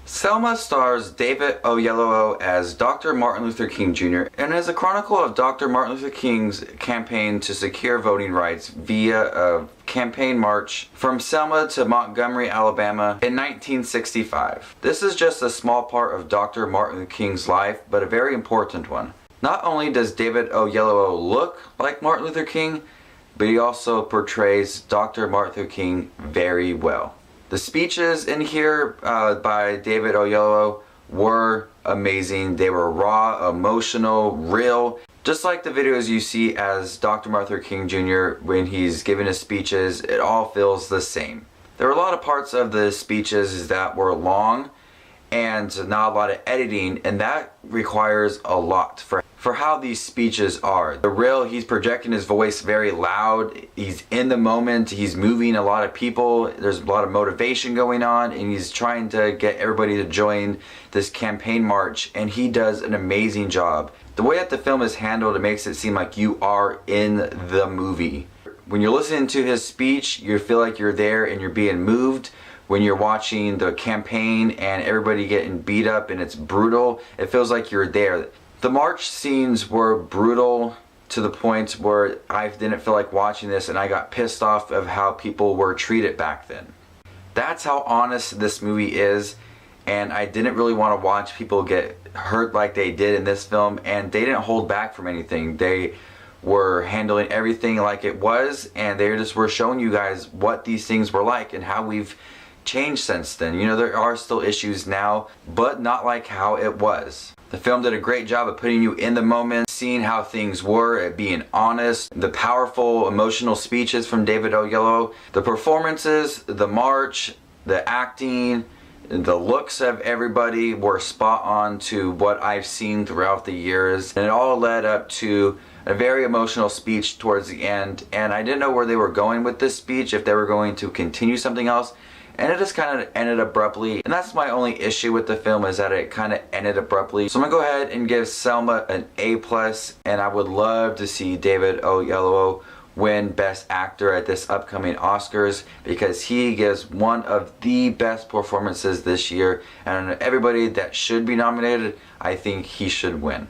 Selma stars David Oyelowo as Dr. Martin Luther King Jr. and is a chronicle of Dr. Martin Luther King's campaign to secure voting rights via a campaign march from Selma to Montgomery, Alabama in 1965. This is just a small part of Dr. Martin Luther King's life, but a very important one. Not only does David Oyelowo look like Martin Luther King, but he also portrays Dr. Martin Luther King very well. The speeches in here by David Oyelowo were amazing. They were raw, emotional, real. Just like the videos you see as Dr. Martin Luther King Jr. when he's giving his speeches, it all feels the same. There were a lot of parts of the speeches that were long and not a lot of editing, and that requires a lot for how these speeches are. The real, he's projecting his voice very loud, he's in the moment, he's moving a lot of people, there's a lot of motivation going on, and he's trying to get everybody to join this campaign march, and he does an amazing job. The way that the film is handled, it makes it seem like you are in the movie. When you're listening to his speech, you feel like you're there and you're being moved. When you're watching the campaign and everybody getting beat up and it's brutal, it feels like you're there. The march scenes were brutal to the point where I didn't feel like watching this, and I got pissed off of how people were treated back then. That's how honest this movie is, and I didn't really want to watch people get hurt like they did in this film, and they didn't hold back from anything. They were handling everything like it was, and they just were showing you guys what these things were like and how we've changed since then. You know, there are still issues now, but not like how it was. The film did a great job of putting you in the moment, seeing how things were, it being honest, the powerful emotional speeches from David Oyelowo, the performances, the march, the acting, the looks of everybody were spot on to what I've seen throughout the years, and it all led up to a very emotional speech towards the end, and I didn't know where they were going with this speech, if they were going to continue something else, and it just kind of ended abruptly. And that's my only issue with the film, is that it kind of ended abruptly. So I'm gonna go ahead and give Selma an A+, and I would love to see David Oyelowo win Best Actor at this upcoming Oscars, because he gives one of the best performances this year, and everybody that should be nominated, I think he should win.